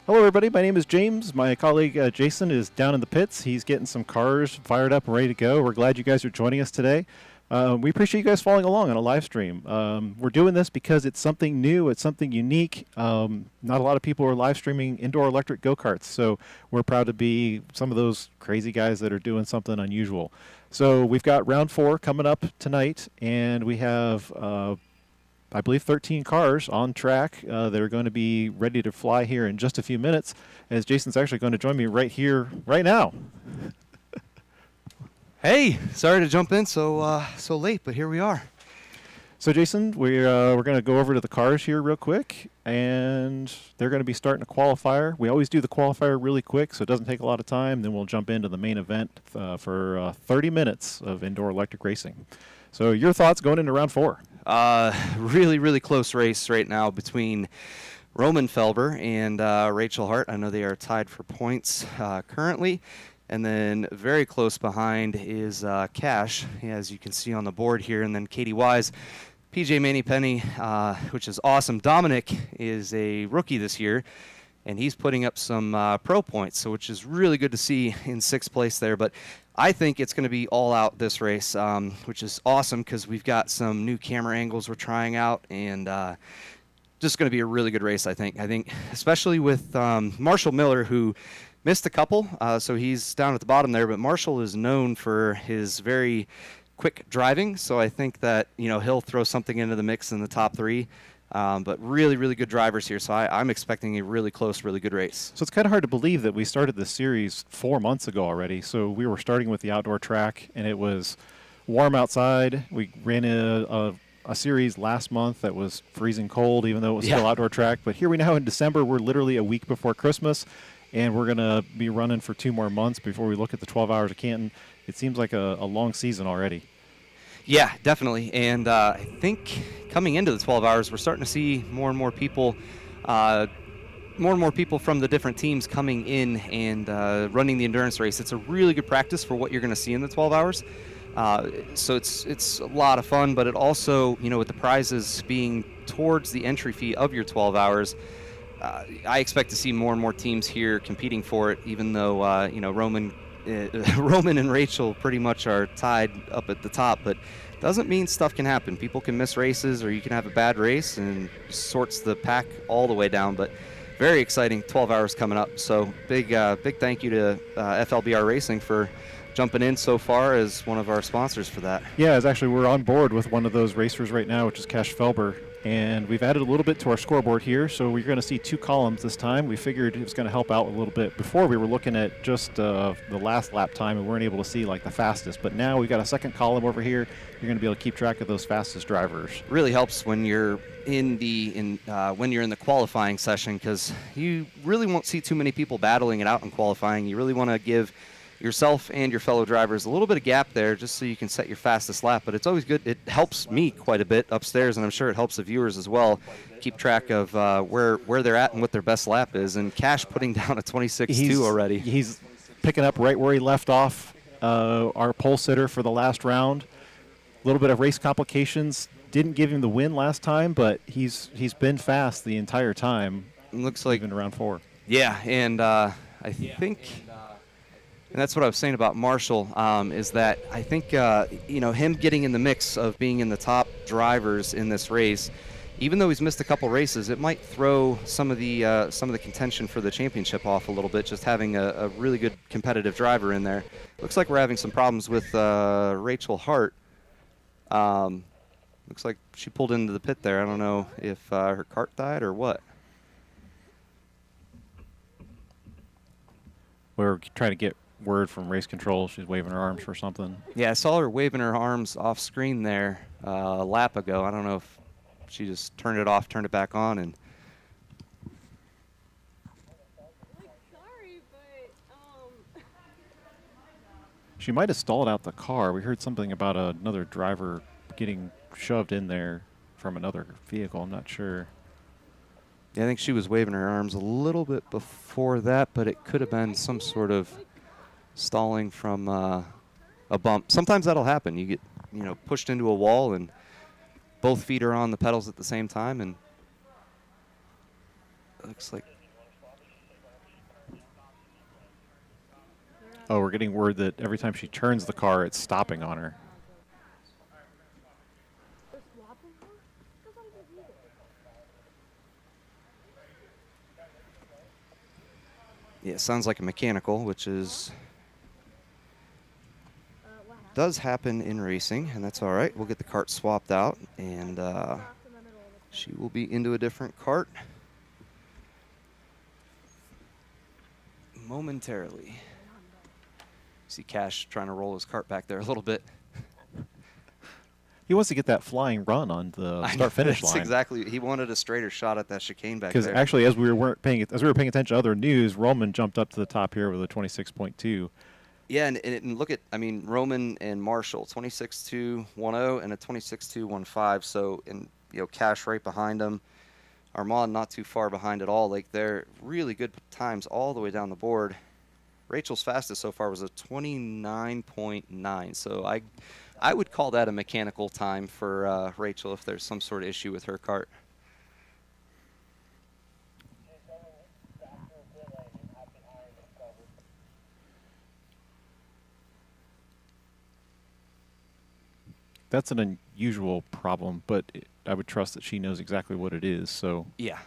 Hello, everybody. My name is James. My colleague Jason is down in the pits. He's getting some cars fired up and ready to go. We're glad you guys are joining us today. We appreciate you guys following along on a live stream. We're doing this because it's something new. It's something unique. Not a lot of people are live streaming indoor electric go-karts, so we're proud to be some of those crazy guys that are doing something unusual. So we've got round 4 coming up tonight, and we have I believe 13 cars on track that are going to be ready to fly here in just a few minutes, as Jason's actually going to join me right here, right now. Hey, sorry to jump in so late, but here we are. So Jason, we're going to go over to the cars here real quick, and they're going to be starting a qualifier. We always do the qualifier really quick, so it doesn't take a lot of time. Then we'll jump into the main event for 30 minutes of indoor electric racing. So your thoughts going into round 4? Really close race right now between Roman Felber and Rachel Hart. I know they are tied for points currently. And then very close behind is Cash, as you can see on the board here. And then Katie Wise, PJ Manny-Penny, which is awesome. Dominic is a rookie this year, and he's putting up some pro points, so which is really good to see in 6th place there. But I think it's going to be all out this race, which is awesome because we've got some new camera angles we're trying out, and just going to be a really good race, I think. I think especially with Marshall Miller, who missed a couple, so he's down at the bottom there, but Marshall is known for his very quick driving, so I think that, you know, he'll throw something into the mix in the top 3. But really good drivers here, so I'm expecting a really close, really good race. So it's kind of hard to believe that we started this series 4 months ago already. So we were starting with the outdoor track, and it was warm outside. We ran a series last month that was freezing cold, even though it was still outdoor track. But here we now in December, we're literally a week before Christmas, and we're going to be running for 2 more months before we look at the 12 Hours of Canton. It seems like a long season already. Yeah, definitely. And I think coming into the 12 hours, we're starting to see more and more people from the different teams coming in and running the endurance race. It's a really good practice for what you're going to see in the 12 hours. So it's a lot of fun, but it also, you know, with the prizes being towards the entry fee of your 12 hours, I expect to see more and more teams here competing for it, even though, you know, Roman and Rachel pretty much are tied up at the top, but doesn't mean stuff can happen. People can miss races, or you can have a bad race and sorts the pack all the way down. But very exciting 12 hours coming up. So big thank you to FLBR Racing for jumping in so far as one of our sponsors for that. Yeah, we're on board with one of those racers right now, which is Cash Felber. And we've added a little bit to our scoreboard here, so we're going to see 2 columns this time. We figured it was going to help out a little bit. Before, we were looking at just the last lap time, and we weren't able to see like the fastest. But now we've got a second column over here. You're going to be able to keep track of those fastest drivers. Really helps when you're in the qualifying session, because you really won't see too many people battling it out in qualifying. You really want to give yourself and your fellow drivers a little bit of gap there, just so you can set your fastest lap. But it's always good. It helps me quite a bit upstairs, and I'm sure it helps the viewers as well keep track of where they're at and what their best lap is. And Cash putting down a 26.2 already. He's picking up right where he left off. Our pole sitter for the last round. A little bit of race complications didn't give him the win last time, but he's been fast the entire time. It looks like even around 4. Yeah, and I think. And that's what I was saying about Marshall, is that I think, you know, him getting in the mix of being in the top drivers in this race, even though he's missed a couple races, it might throw some of the contention for the championship off a little bit, just having a really good competitive driver in there. Looks like we're having some problems with Rachel Hart. Looks like she pulled into the pit there. I don't know if her cart died or what. We're trying to get word from race control. She's waving her arms for something. Yeah, I saw her waving her arms off screen there a lap ago. I don't know if she just turned it off, turned it back on, and sorry, but she might have stalled out the car. We heard something about another driver getting shoved in there from another vehicle. I'm not sure. Yeah, I think she was waving her arms a little bit before that, but it could have been some sort of stalling from a bump. Sometimes that'll happen. You get, you know, pushed into a wall and both feet are on the pedals at the same time, and it looks like Oh, we're getting word that every time she turns the car, it's stopping on her. They're swapping her? That's not even either. Yeah, it sounds like a mechanical, which is What happened? does happen in racing, and that's all right. We'll get the cart swapped out, and Crossed in the middle of the she will be into a different cart momentarily. See Cash trying to roll his cart back there a little bit. He wants to get that flying run on the I know, start-finish that's line. Exactly. He wanted a straighter shot at that chicane back there. Because actually, as we were paying attention to other news, Roman jumped up to the top here with a 26.2. Yeah, and look at, I mean, Roman and Marshall, 26.210 and a 26.215. So, and Cash right behind them. Armand not too far behind at all. Like, they're really good times all the way down the board. Rachel's fastest so far was a 29.9. So I would call that a mechanical time for Rachel if there's some sort of issue with her cart. That's an unusual problem, but I would trust that she knows exactly what it is. So Yeah.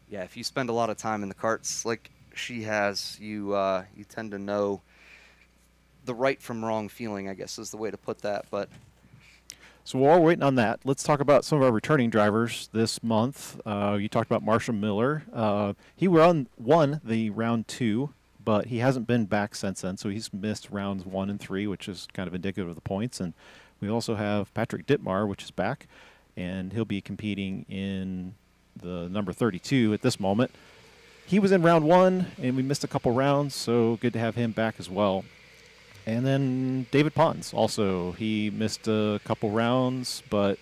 Yeah, if you spend a lot of time in the carts like she has, you tend to know the right from wrong feeling, I guess is the way to put that. But So while we're waiting on that, let's talk about some of our returning drivers this month. You talked about Marshall Miller. He won the round 2, but he hasn't been back since then, so he's missed rounds 1 and 3, which is kind of indicative of the points. And we also have Patrick Dittmar, which is back, and he'll be competing in the number 32 at this moment. He was in round 1, and we missed a couple rounds, so good to have him back as well. And then David Pons also. He missed a couple rounds, but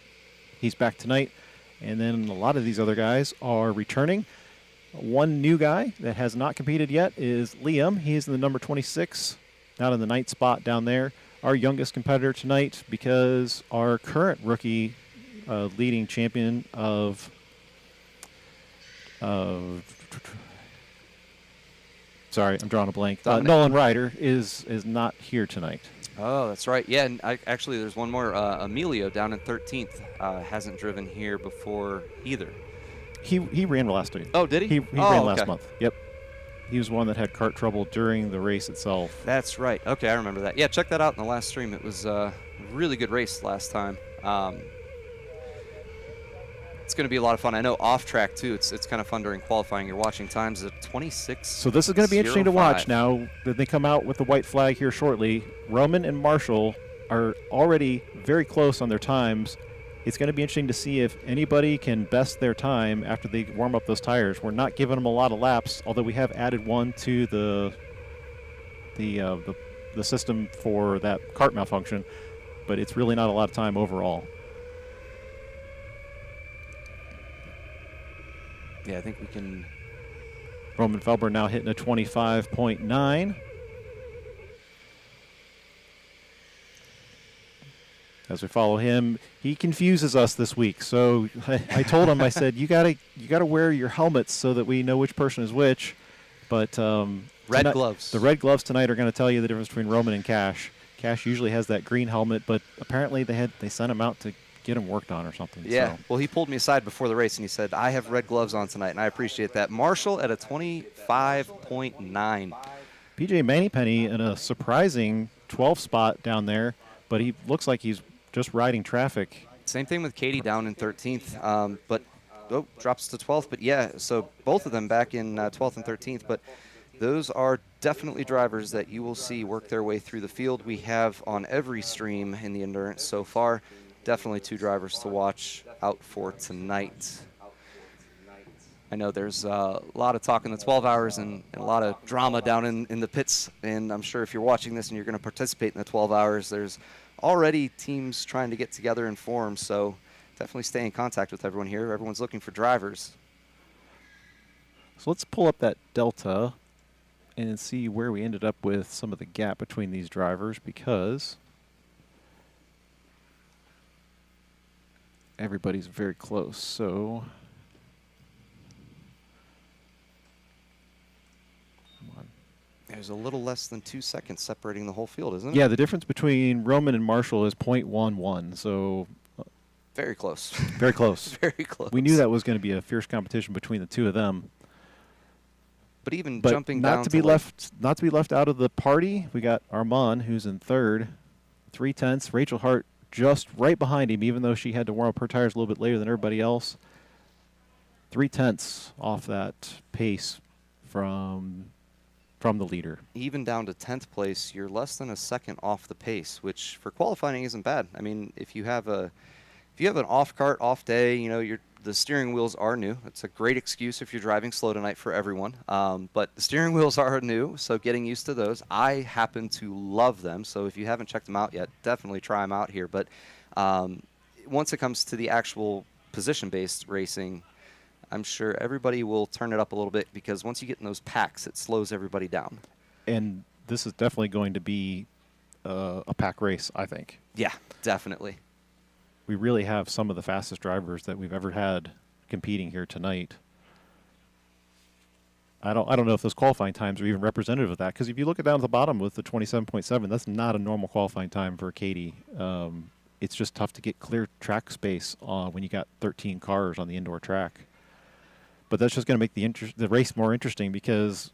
he's back tonight. And then a lot of these other guys are returning. One new guy that has not competed yet is Liam. He's in the number 26, down in the 9th spot down there. Our youngest competitor tonight, because our current rookie leading champion of sorry, I'm drawing a blank. Nolan Ryder is not here tonight. oh, that's right. Yeah, and actually there's one more. Emilio down in 13th hasn't driven here before either. He ran last week. Oh, did he? He Oh, ran okay. last month. Yep. He was one that had cart trouble during the race itself. That's right. Okay, I remember that. Yeah, check that out in the last stream. It was a really good race last time. It's going to be a lot of fun. I know off track too. It's kind of fun during qualifying. You're watching times at 26. So this is going to be interesting to watch now that they come out with the white flag here shortly. Roman and Marshall are already very close on their times. It's going to be interesting to see if anybody can best their time after they warm up those tires. We're not giving them a lot of laps, although we have added one to the system for that cart malfunction, but it's really not a lot of time overall. Yeah, I think we can. Roman Felber now hitting a 25.9. As we follow him, he confuses us this week. So I told him, I said, you gotta wear your helmets so that we know which person is which. But Red gloves. The red gloves tonight are going to tell you the difference between Roman and Cash. Cash usually has that green helmet, but apparently they sent him out to get him worked on or something. Yeah, so. well, he pulled me aside before the race, and he said, I have red gloves on tonight, and I appreciate that. Marshall at a 25.9. PJ Mannypenny in a surprising 12 spot down there, but he looks like he's just riding traffic. Same thing with Katie down in 13th, but drops to 12th. But, yeah, so both of them back in 12th and 13th. But those are definitely drivers that you will see work their way through the field. We have on every stream in the Endurance so far definitely 2 drivers to watch out for tonight. I know there's a lot of talk in the 12 hours and a lot of drama down in the pits, and I'm sure if you're watching this and you're going to participate in the 12 hours, there's already teams trying to get together and form, so definitely stay in contact with everyone here. Everyone's looking for drivers. So let's pull up that delta and see where we ended up with some of the gap between these drivers, because everybody's very close. So come on. There's a little less than 2 seconds separating the whole field, isn't it? Yeah, the difference between Roman and Marshall is .11, so Very close. very close. Very close. We knew that was going to be a fierce competition between the two of them. But even But jumping not down to be left out of the party, we got Armand, who's in third, 3/10. Rachel Hart just right behind him, even though she had to warm up her tires a little bit later than everybody else. 3/10 off that pace from the leader. Even down to 10th place, you're less than a second off the pace, which for qualifying isn't bad. I mean, if you have an off kart, off day, you know, the steering wheels are new. It's a great excuse if you're driving slow tonight for everyone. But the steering wheels are new, so getting used to those. I happen to love them, so if you haven't checked them out yet, definitely try them out here. But once it comes to the actual position-based racing, I'm sure everybody will turn it up a little bit, because once you get in those packs, it slows everybody down. And this is definitely going to be a pack race, I think. Yeah, definitely. We really have some of the fastest drivers that we've ever had competing here tonight. I don't know if those qualifying times are even representative of that, because if you look down at the bottom with the 27.7, that's not a normal qualifying time for Katie. It's just tough to get clear track space when you got 13 cars on the indoor track. But that's just going to make the race more interesting, because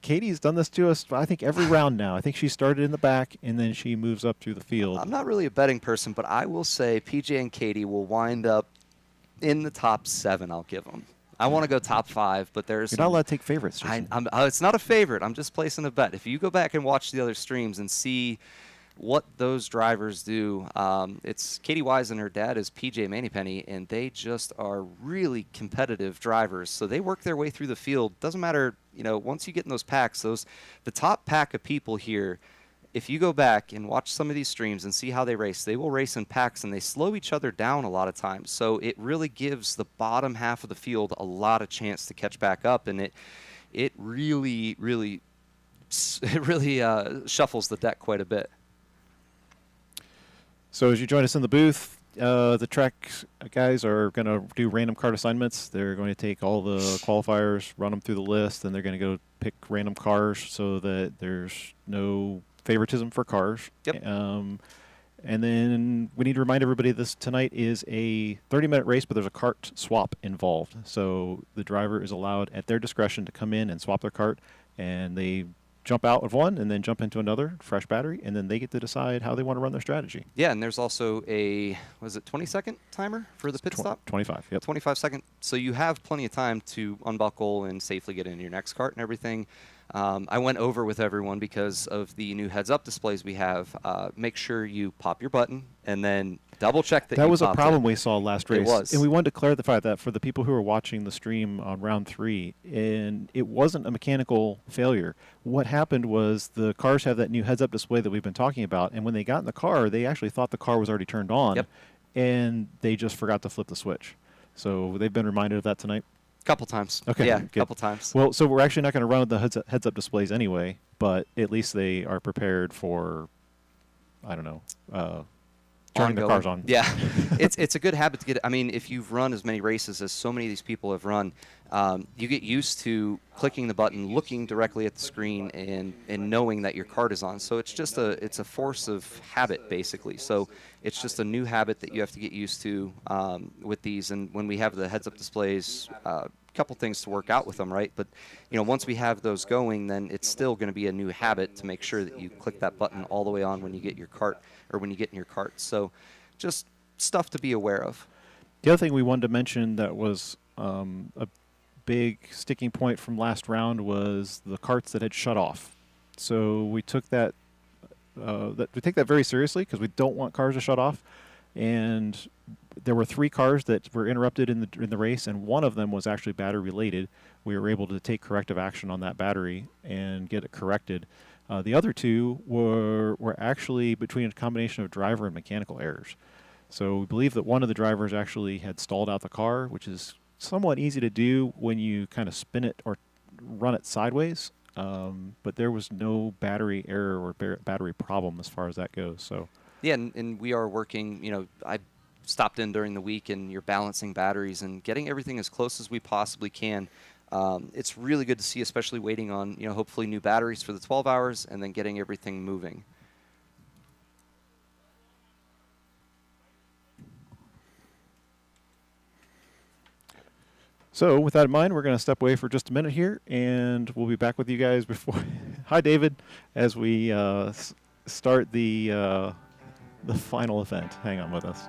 Katie's done this to us, I think, every round now. I think she started in the back, and then she moves up through the field. I'm not really a betting person, but I will say PJ and Katie will wind up in the top 7, I'll give them. I want to go top 5, but there's You're not allowed to take favorites. it's not a favorite. I'm just placing a bet. If you go back and watch the other streams and see what those drivers do, it's Katie Wise and her dad is PJ Manipenny, and they just are really competitive drivers. So they work their way through the field. Doesn't matter, you know, once you get in those packs, the top pack of people here, if you go back and watch some of these streams and see how they race, they will race in packs, and they slow each other down a lot of times. So it really gives the bottom half of the field a lot of chance to catch back up, and it really shuffles the deck quite a bit. So as you join us in the booth, the track guys are going to do random kart assignments. They're going to take all the qualifiers, run them through the list, and they're going to go pick random cars so that there's no favoritism for cars. Yep. And then we need to remind everybody this tonight is a 30-minute race, but there's a kart swap involved. So the driver is allowed at their discretion to come in and swap their kart, and they jump out of one and then jump into another, fresh battery, and then they get to decide how they want to run their strategy. Yeah, and there's also a, 20-second timer for the pit stop? 25, yep. 25 second. So you have plenty of time to unbuckle and safely get into your next cart and everything. I went over with everyone because of the new heads-up displays we have. Make sure you pop your button and then double-check that you That was a popped problem it. we saw last race. It was. And we wanted to clarify that for the people who are watching the stream on round 3. And it wasn't a mechanical failure. What happened was the cars have that new heads-up display that we've been talking about. And when they got in the car, they actually thought the car was already turned on. Yep. And they just forgot to flip the switch. So they've been reminded of that tonight. Couple times. Okay, Yeah, good. couple times. Well, so we're actually not going to run with the heads-up displays anyway, but at least they are prepared for, I don't know, turning the cars on. Yeah, it's a good habit to get. I mean, if you've run as many races as so many of these people have run, you get used to clicking the button, looking directly at the screen, and knowing that your cart is on. So it's a force of habit basically. So it's just a new habit that you have to get used to with these. And when we have the heads-up displays, a couple things to work out with them, right? But you know, once we have those going, then it's still going to be a new habit to make sure that you click that button all the way on when you get your cart or when you get in your cart. So just stuff to be aware of. The other thing we wanted to mention that was a big sticking point from last round was the carts that had shut off. So we took that we take that very seriously because we don't want cars to shut off. And there were 3 cars that were interrupted in the race, and one of them was actually battery related. We were able to take corrective action on that battery and get it corrected. The other 2 were actually between a combination of driver and mechanical errors. So we believe that one of the drivers actually had stalled out the car, which is somewhat easy to do when you kind of spin it or run it sideways. But there was no battery error or battery problem as far as that goes. So yeah, and we are working, you know, I stopped in during the week, and you're balancing batteries and getting everything as close as we possibly can. it's really good to see, especially waiting on, hopefully new batteries for the 12 hours and then getting everything moving. So with that in mind, we're going to step away for just a minute here, and we'll be back with you guys before. Hi, David, as we start the final event. Hang on with us.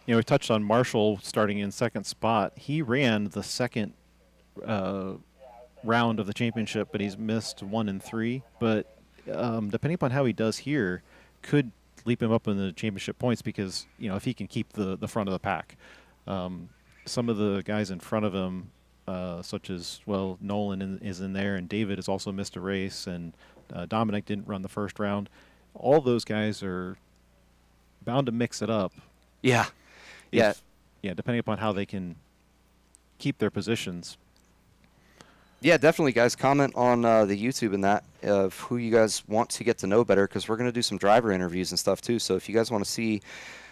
We touched on Marshall starting in second spot. He ran the second round of the championship, but he's missed 1 and 3. But depending upon how he does here, could leap him up in the championship points because, if he can keep the front of the pack. Some of the guys in front of him, such as, Nolan is in there, and David has also missed a race, and Dominic didn't run the first round. All those guys are bound to mix it up. Yeah. Yeah, depending upon how they can keep their positions. Yeah, definitely, guys. Comment on the YouTube and that of who you guys want to get to know better, because we're going to do some driver interviews and stuff too. So if you guys want to see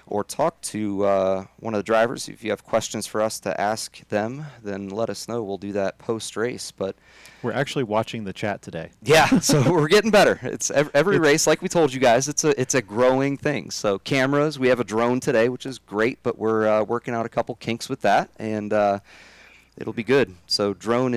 or talk to one of the drivers, if you have questions for us to ask them, then let us know. We'll do that post-race. But we're actually watching the chat today. Yeah, so we're getting better. It's every race, like we told you guys, it's a growing thing. So cameras, we have a drone today, which is great, but we're working out a couple kinks with that, and it'll be good. So drone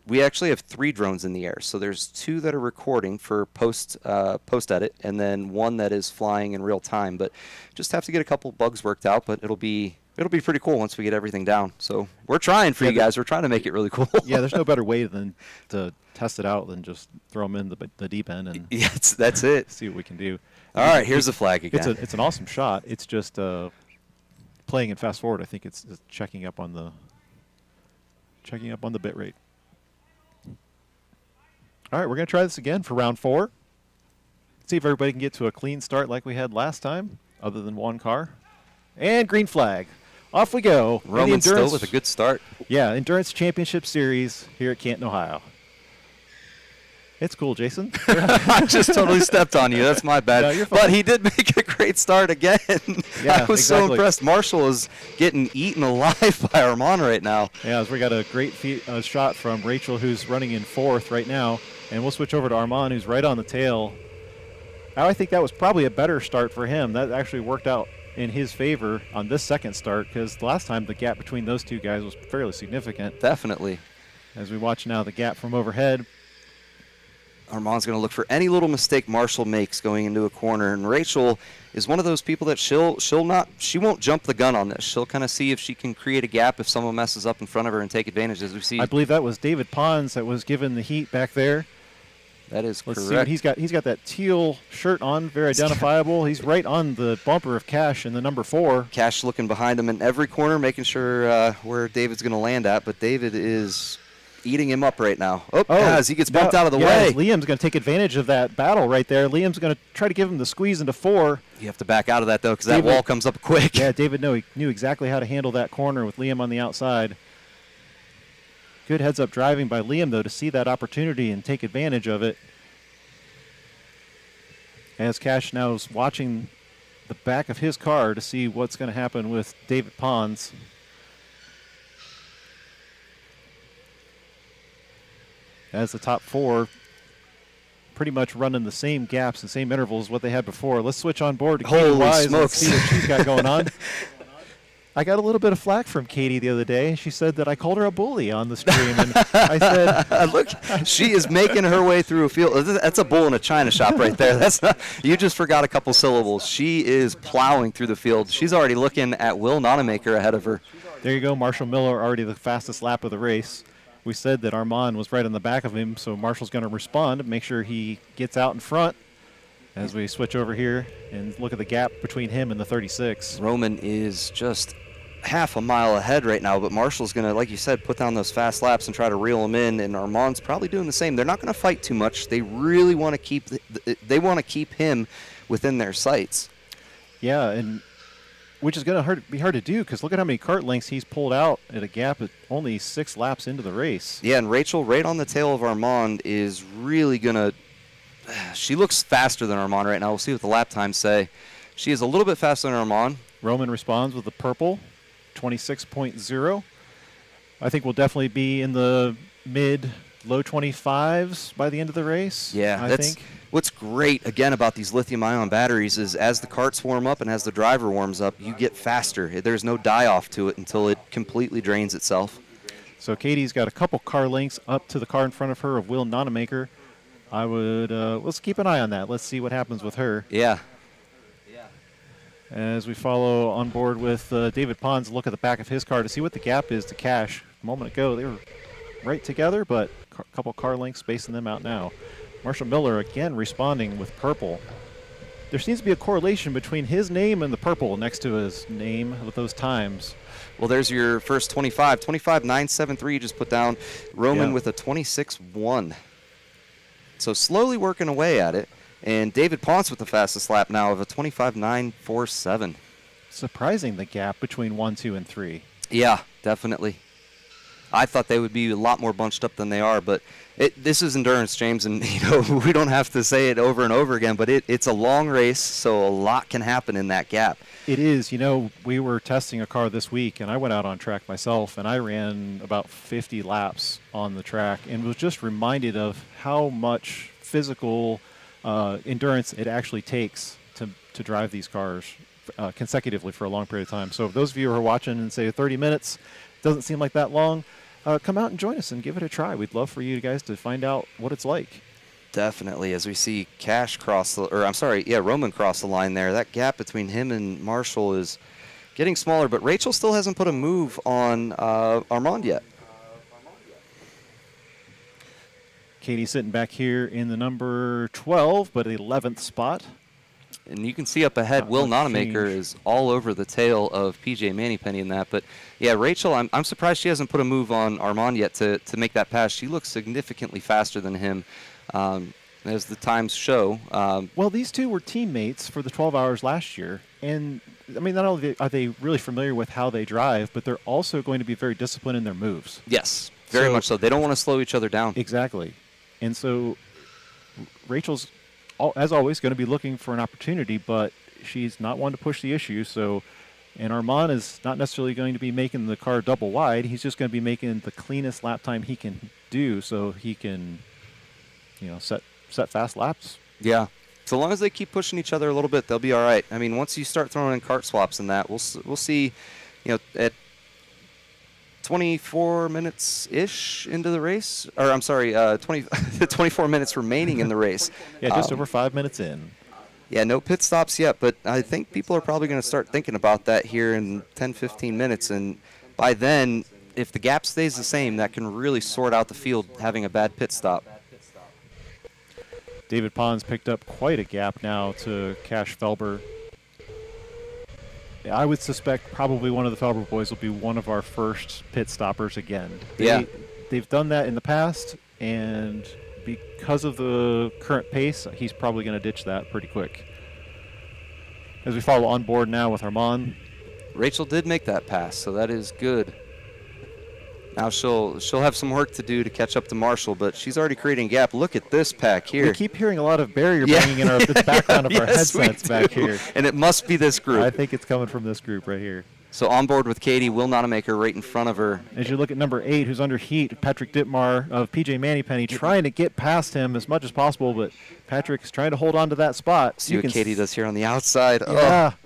we actually have 3 drones in the air. So there's 2 that are recording for post edit, and then 1 that is flying in real time. But just have to get a couple bugs worked out, but it'll be pretty cool once we get everything down. So we're trying for you guys. We're trying to make it really cool. Yeah, there's no better way than to test it out than just throw them in the deep end and that's it. See what we can do. All right, here's the flag again. It's an awesome shot. It's just playing in fast forward. I think it's checking up on the bit rate. All right, we're going to try this again for round 4. See if everybody can get to a clean start like we had last time, other than one car. And green flag. Off we go. Roman still with a good start. Yeah, Endurance Championship Series here at Canton, Ohio. It's cool, Jason. I just totally stepped on you. That's my bad. No, you're fine. But he did make a great start again. Yeah, I was so impressed. Marshall is getting eaten alive by Armand right now. Yeah, as we got a great shot from Rachel, who's running in 4th right now. And we'll switch over to Armand, who's right on the tail. I think that was probably a better start for him. That actually worked out in his favor on this second start, because the last time the gap between those 2 guys was fairly significant. Definitely. As we watch now the gap from overhead. Armand's going to look for any little mistake Marshall makes going into a corner, and Rachel is one of those people that she won't jump the gun on this. She'll kind of see if she can create a gap if someone messes up in front of her and take advantage, as we see. I believe that was David Pons that was given the heat back there. That is correct. Let's see what he's got. He's got that teal shirt on, very identifiable. He's right on the bumper of Cash in the number 4. Cash looking behind him in every corner, making sure where David's going to land at, but David is eating him up right now. As he gets bumped out of the way. Liam's going to take advantage of that battle right there. Liam's going to try to give him the squeeze into 4. You have to back out of that, though, because that wall comes up quick. Yeah, David knew exactly how to handle that corner with Liam on the outside. Good heads-up driving by Liam, though, to see that opportunity and take advantage of it. As Cash now is watching the back of his car to see what's going to happen with David Pons. As the top 4 pretty much running the same gaps and same intervals as what they had before. Let's switch on board to Katie Wise and see what she's got going on. I got a little bit of flack from Katie the other day. She said that I called her a bully on the stream, and I said, "Look, she is making her way through a field. That's a bull in a china shop right there. That's not, you just forgot a couple syllables. She is plowing through the field. She's already looking at Will Nonamaker ahead of her. There you go, Marshall Miller, already the fastest lap of the race. We said that Armand was right on the back of him, so Marshall's going to respond, make sure he gets out in front. As we switch over here and look at the gap between him and the 36. Roman is just half a mile ahead right now, but Marshall's going to, like you said, put down those fast laps and try to reel him in, and Armand's probably doing the same. They're not going to fight too much. They really want to keep him within their sights. Yeah, and which is going to be hard to do, because look at how many kart lengths he's pulled out at a gap of only 6 laps into the race. Yeah, and Rachel, right on the tail of Armand, is really going to – she looks faster than Armand right now. We'll see what the lap times say. She is a little bit faster than Armand. Roman responds with the purple, 26.0. I think we'll definitely be in the low 25s by the end of the race. Yeah, I that's think. what's great, again, about these lithium-ion batteries is as the carts warm up and as the driver warms up, you get faster. There's no die-off to it until it completely drains itself. So Katie's got a couple car lengths up to the car in front of her of Will Nonamaker. I would, let's keep an eye on that. Let's see what happens with her. Yeah. As we follow on board with David Pons, look at the back of his car to see what the gap is to Cash. A moment ago, they were right together, but a couple car lengths spacing them out now. Marshall Miller again responding with purple. There seems to be a correlation between his name and the purple next to his name with those times. Well, there's your first 25. 25.973 you just put down. Roman with a 26.1. So slowly working away at it. And David Ponce with the fastest lap now of a 25.947. Surprising the gap between 1, 2, and 3. Yeah, definitely. I thought they would be a lot more bunched up than they are, but this is endurance, James, and we don't have to say it over and over again, but it's a long race, so a lot can happen in that gap. It is. We were testing a car this week, and I went out on track myself, and I ran about 50 laps on the track and was just reminded of how much physical endurance it actually takes to drive these cars consecutively for a long period of time. So if those of you who are watching and say 30 minutes doesn't seem like that long, come out and join us and give it a try. We'd love for you guys to find out what it's like. Definitely, as we see Roman cross the line there. That gap between him and Marshall is getting smaller, but Rachel still hasn't put a move on Armand yet. Katie sitting back here in the number 12, but 11th spot. And you can see up ahead, Will Nonamaker is all over the tail of PJ Mannypenny in that. But, yeah, Rachel, I'm surprised she hasn't put a move on Armand yet to make that pass. She looks significantly faster than him, as the times show. Well, these two were teammates for the 12 hours last year. And, I mean, not only are they really familiar with how they drive, but they're also going to be very disciplined in their moves. Yes, very much so. They don't want to slow each other down. Exactly. And so Rachel's, as always, going to be looking for an opportunity, but she's not one to push the issue. So, and Armand is not necessarily going to be making the car double wide. He's just going to be making the cleanest lap time he can do, so he can, set fast laps. Yeah. So long as they keep pushing each other a little bit, they'll be all right. I mean, once you start throwing in kart swaps and that, we'll see, at 24 minutes-ish into the race, or I'm sorry, 24 minutes remaining in the race. Yeah, just over 5 minutes in. Yeah, no pit stops yet, but I think people are probably going to start thinking about that here in 10, 15 minutes. And by then, if the gap stays the same, that can really sort out the field having a bad pit stop. David Pons picked up quite a gap now to Cash Felber. I would suspect probably one of the Felber boys will be one of our first pit stoppers again. They've done that in the past, and because of the current pace, he's probably going to ditch that pretty quick. As we follow on board now with Armand. Rachel did make that pass, so that is good. Now she'll have some work to do to catch up to Marshall, but she's already creating a gap. Look at this pack here. We keep hearing a lot of barrier banging in the background of our headsets back here. And it must be this group. I think it's coming from this group right here. So on board with Katie, Will Nonamaker right in front of her. As you look at number 8, who's under heat, Patrick Dittmar of PJ Mannypenny, trying to get past him as much as possible, but Patrick's trying to hold on to that spot. See what Katie does here on the outside. Yeah. Oh.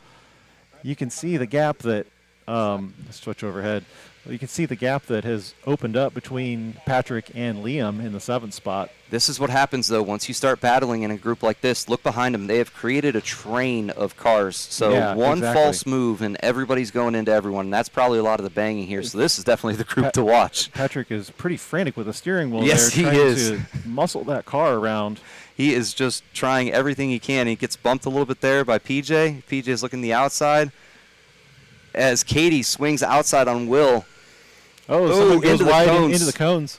You can see the gap that, let's switch overhead. You can see the gap that has opened up between Patrick and Liam in the 7th spot. This is what happens, though. Once you start battling in a group like this, look behind them. They have created a train of cars. So one false move, and everybody's going into everyone. And that's probably a lot of the banging here. So this is definitely the group to watch. Patrick is pretty frantic with the steering wheel. Yes, there, he is. trying to muscle that car around. He is just trying everything he can. He gets bumped a little bit there by PJ. PJ is looking the outside. As Katie swings outside on Will. Someone goes wide into the cones.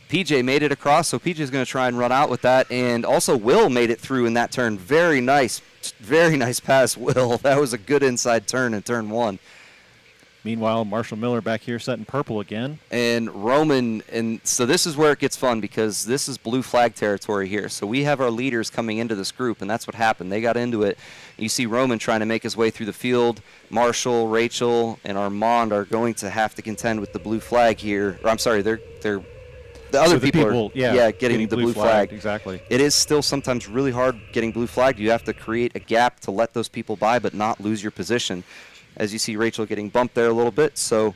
PJ made it across, so PJ is going to try and run out with that. And also Will made it through in that turn. Very nice pass, Will. That was a good inside turn in turn 1. Meanwhile, Marshall Miller back here setting purple again. And Roman, and so this is where it gets fun because this is blue flag territory here. So we have our leaders coming into this group, and that's what happened. They got into it. You see Roman trying to make his way through the field. Marshall, Rachel, and Armand are going to have to contend with the blue flag here. Or I'm sorry, they're the other people are getting the blue flag. Exactly. It is still sometimes really hard getting blue flagged. You have to create a gap to let those people by but not lose your position. As you see Rachel getting bumped there a little bit. So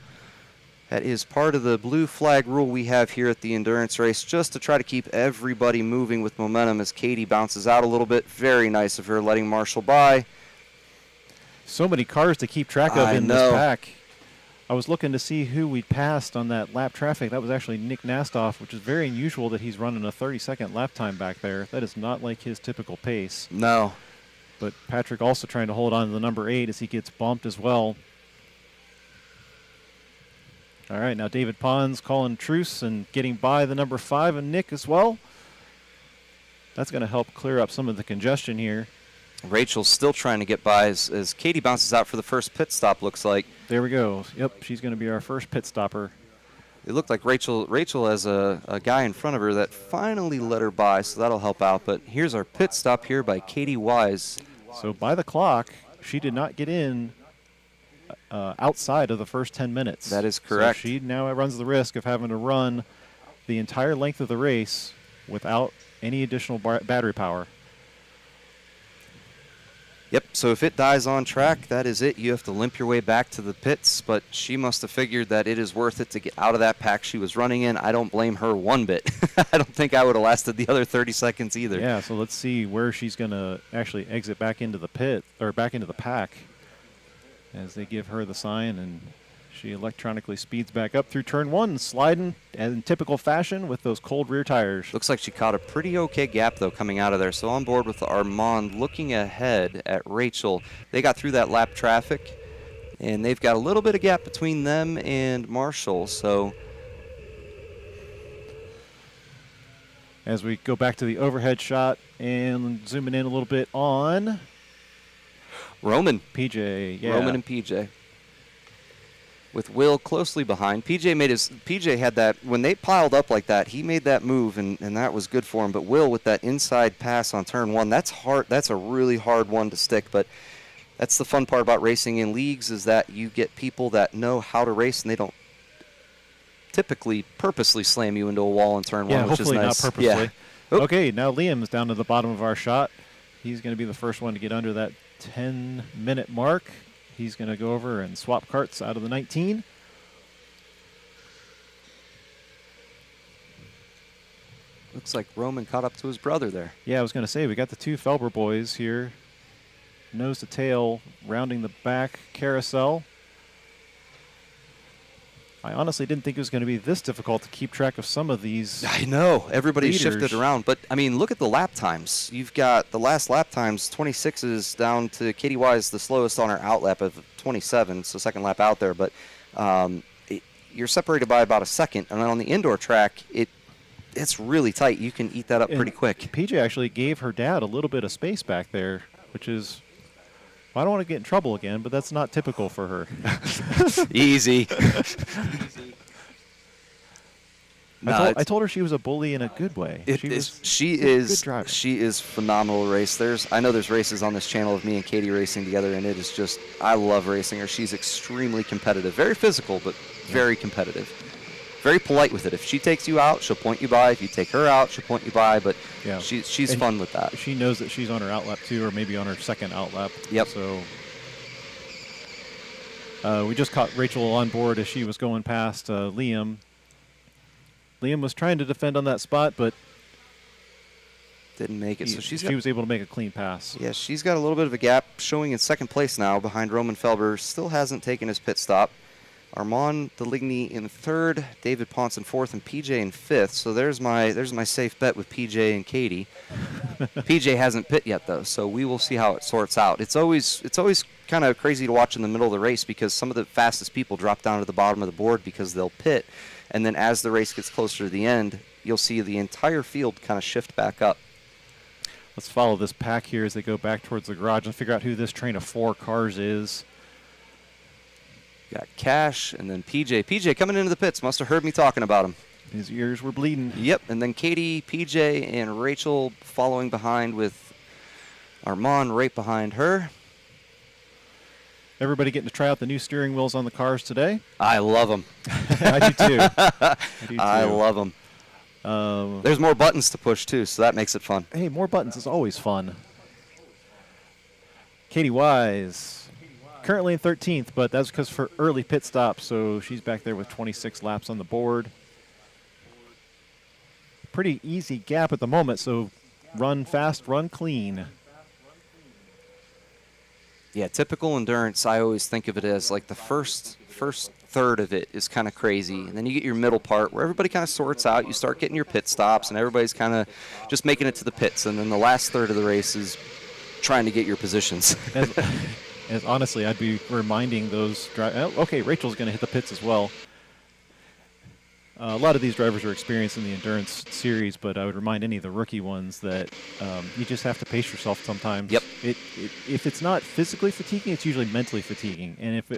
that is part of the blue flag rule we have here at the endurance race, just to try to keep everybody moving with momentum as Katie bounces out a little bit. Very nice of her letting Marshall by. So many cars to keep track of in this pack. I was looking to see who we passed on that lap traffic. That was actually Nick Nastoff, which is very unusual that he's running a 30-second lap time back there. That is not like his typical pace. No. But Patrick also trying to hold on to the number 8 as he gets bumped as well. All right, now David Pons calling truce and getting by the number 5 and Nick as well. That's going to help clear up some of the congestion here. Rachel's still trying to get by as Katie bounces out for the first pit stop, looks like. There we go. Yep, she's going to be our first pit stopper. It looked like Rachel has a guy in front of her that finally let her by, so that'll help out. But here's our pit stop here by Katie Wise. So by the clock, she did not get in outside of the first 10 minutes. That is correct. So she now runs the risk of having to run the entire length of the race without any additional battery power. Yep, so if it dies on track, that is it. You have to limp your way back to the pits, but she must have figured that it is worth it to get out of that pack she was running in. I don't blame her one bit. I don't think I would have lasted the other 30 seconds either. Yeah, so let's see where she's going to actually exit back into the pit, or back into the pack, as they give her the sign, and she electronically speeds back up through turn 1, sliding in typical fashion with those cold rear tires. Looks like she caught a pretty okay gap, though, coming out of there. So on board with Armand, looking ahead at Rachel. They got through that lap traffic, and they've got a little bit of gap between them and Marshall. So as we go back to the overhead shot and zooming in a little bit on Roman. PJ, yeah. Roman and PJ. With Will closely behind. PJ had that, when they piled up like that, he made that move, and that was good for him. But Will, with that inside pass on turn 1, that's hard. That's a really hard one to stick. But that's the fun part about racing in leagues, is that you get people that know how to race, and they don't typically purposely slam you into a wall in turn 1, which is hopefully nice. not purposely. Yeah. Okay, now Liam's down to the bottom of our shot. He's going to be the first one to get under that 10-minute mark. He's going to go over and swap carts out of the 19. Looks like Roman caught up to his brother there. Yeah, I was going to say, we got the two Felber boys here. Nose to tail, rounding the back carousel. I honestly didn't think it was going to be this difficult to keep track of some of these. I know. Everybody's leaders. shifted around. But, I mean, look at the lap times. You've got the last lap times, 26s down to Katie Wise, the slowest on her out lap of 27, so second lap out there. But you're separated by about a second. And then on the indoor track, it's really tight. You can eat that up pretty quick. PJ actually gave her dad a little bit of space back there, which is, I don't want to get in trouble again, but that's not typical for her. Easy. I told her she was a bully in a good way. She is phenomenal race. I know there's races on this channel of me and Katie racing together, and it is just, I love racing her. She's extremely competitive, very physical, but very competitive. Very polite with it. If she takes you out, she'll point you by. If you take her out, she'll point you by. But yeah, she's fun with that. She knows that she's on her outlap too, or maybe on her second outlap. Yep. So we just caught Rachel on board as she was going past Liam. Liam was trying to defend on that spot, but didn't make it. So she was able to make a clean pass. Yeah, she's got a little bit of a gap, showing in second place now behind Roman Felber. Still hasn't taken his pit stop. Armand Deligny in third, David Ponce in fourth, and PJ in fifth. So there's my safe bet with PJ and Katie. PJ hasn't pit yet though, so we will see how it sorts out. It's always kind of crazy to watch in the middle of the race because some of the fastest people drop down to the bottom of the board because they'll pit, and then as the race gets closer to the end, you'll see the entire field kind of shift back up. Let's follow this pack here as they go back towards the garage and figure out who this train of 4 cars is. got Cash, and then PJ. PJ coming into the pits. Must have heard me talking about him. His ears were bleeding. Yep, and then Katie, PJ, and Rachel following behind with Armand right behind her. Everybody getting to try out the new steering wheels on the cars today. I love them. I do too. I do too. I love them. There's more buttons to push too, so that makes it fun. Hey, more buttons is always fun. Katie Wise, currently in 13th, but that's because for early pit stop, so she's back there with 26 laps on the board. Pretty easy gap at the moment, so run fast, run clean. Yeah, typical endurance, I always think of it as like the first third of it is kind of crazy, and then you get your middle part where everybody kind of sorts out. You start getting your pit stops, and everybody's kind of just making it to the pits, and then the last third of the race is trying to get your positions. as honestly, I'd be reminding those drivers. Okay, Rachel's going to hit the pits as well. A lot of these drivers are experienced in the endurance series, but I would remind any of the rookie ones that you just have to pace yourself sometimes. Yep. If it's not physically fatiguing, it's usually mentally fatiguing,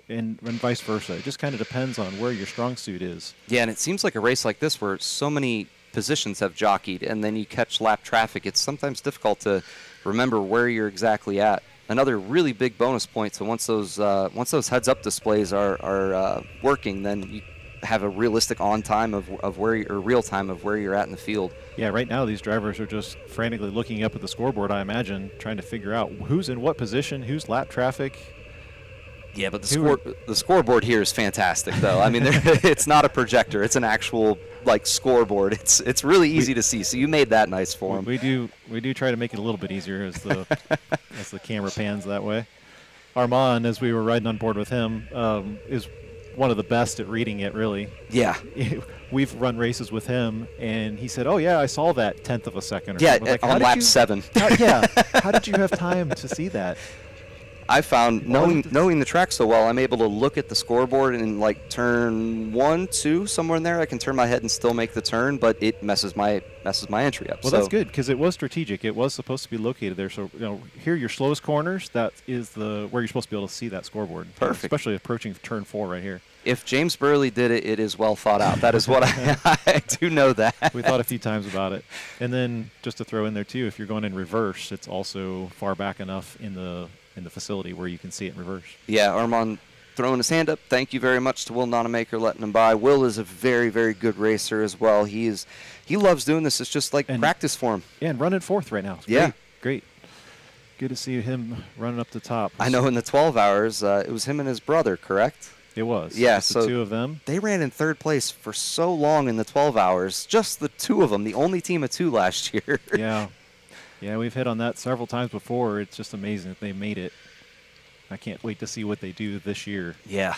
and vice versa. It just kind of depends on where your strong suit is. Yeah, and it seems like a race like this where so many positions have jockeyed, and then you catch lap traffic. It's sometimes difficult to remember where you're exactly at. Another really big bonus point. So once those heads-up displays are working, then you have a realistic on time of where or real time of where you're at in the field. Yeah, right now these drivers are just frantically looking up at the scoreboard, I imagine, trying to figure out who's in what position, who's lap traffic. Yeah, but the scoreboard here is fantastic, though. I mean, it's not a projector; it's an actual scoreboard. It's really easy to see. So you made that nice for them. We do try to make it a little bit easier as the camera pans that way. Armand, as we were riding on board with him, is one of the best at reading it, really. Yeah. We've run races with him, and he said, "Oh yeah, I saw that 1/10 of a second." Or yeah, something. on lap 7. How did you have time to see that? I found knowing the track so well, I'm able to look at the scoreboard and turn 1, 2, somewhere in there. I can turn my head and still make the turn, but it messes my entry up. Well, that's good because it was strategic. It was supposed to be located there. So here your slowest corners. That is where you're supposed to be able to see that scoreboard. Perfect. Especially approaching turn 4 right here. If James Burley did it, it is well thought out. That is what I do know that. We thought a few times about it. And then just to throw in there too, if you're going in reverse, it's also far back enough in the facility where you can see it in reverse. Yeah, Armand throwing his hand up. Thank you very much to Will Nonamaker letting him by. Will is a very, very good racer as well. He loves doing this. It's just practice for him. Yeah, and running 4th right now. Yeah. Great. Good to see him running up the top. I know in the 12 hours, it was him and his brother, correct? It was. Yeah, just so the 2 of them. They ran in 3rd place for so long in the 12 hours. Just the 2 of them, the only team of 2 last year. Yeah. Yeah, we've hit on that several times before. It's just amazing that they made it. I can't wait to see what they do this year. Yeah.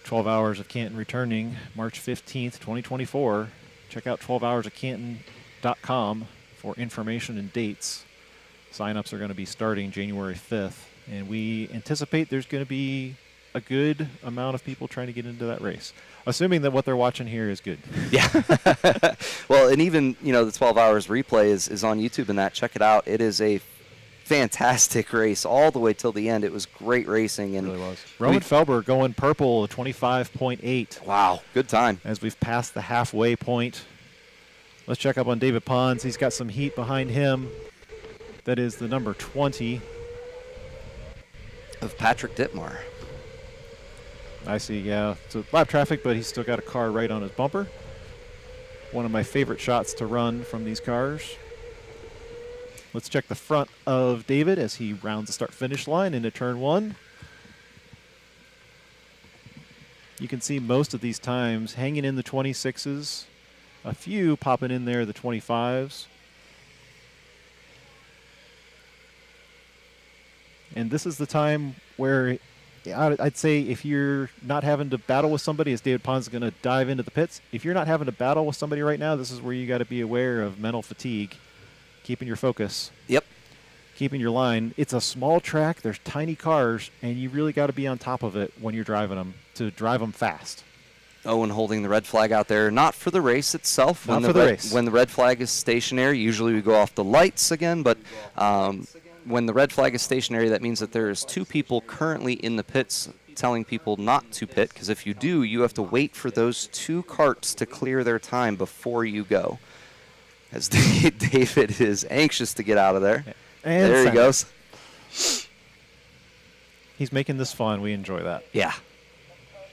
12 Hours of Canton returning March 15th, 2024. Check out 12hoursofcanton.com for information and dates. Sign-ups are going to be starting January 5th, and we anticipate there's going to be a good amount of people trying to get into that race, assuming that what they're watching here is good. Yeah. Well, and even, the 12 Hours replay is on YouTube and that. Check it out. It is a fantastic race all the way till the end. It was great racing. And it really was. Roman Felber going purple, 25.8. Wow, good time. As we've passed the halfway point. Let's check up on David Pons. He's got some heat behind him. That is the number 20. Of Patrick Dittmar. I see, yeah. So lap traffic, but he's still got a car right on his bumper. One of my favorite shots to run from these cars. Let's check the front of David as he rounds the start-finish line into turn 1. You can see most of these times hanging in the 26s. A few popping in there, the 25s. And this is the time where I'd say if you're not having to battle with somebody, as David Pons is going to dive into the pits, if you're not having to battle with somebody right now, this is where you got to be aware of mental fatigue. Keeping your focus. Yep. Keeping your line. It's a small track. There's tiny cars, and you really got to be on top of it when you're driving them to drive them fast. Oh, and holding the red flag out there, not for the race itself. Not for the race. When the red flag is stationary, usually we go off the lights again, but when the red flag is stationary, that means that there's 2 people currently in the pits telling people not to pit, because if you do, you have to wait for those 2 carts to clear their time before you go. As David is anxious to get out of there. And there he center. goes. He's making this fun. We enjoy that. Yeah.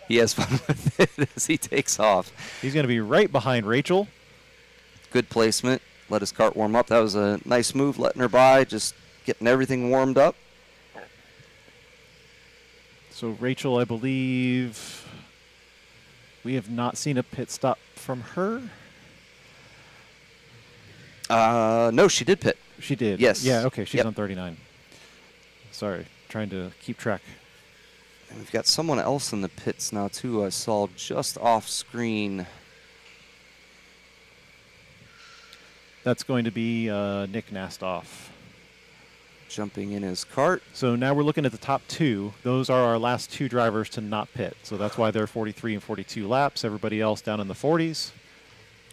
He has fun with it as he takes off. He's going to be right behind Rachel. Good placement. Let his cart warm up. That was a nice move, letting her by, just getting everything warmed up. So Rachel, I believe we have not seen a pit stop from her. No, she did pit. She did. Yes. Yeah, okay. She's Yep. on 39. Sorry, trying to keep track. And we've got someone else in the pits now, too. I saw just off screen. That's going to be Nick Nastoff. Jumping in his cart. So now we're looking at the top 2. Those are our last 2 drivers to not pit. So that's why they're 43 and 42 laps. Everybody else down in the 40s.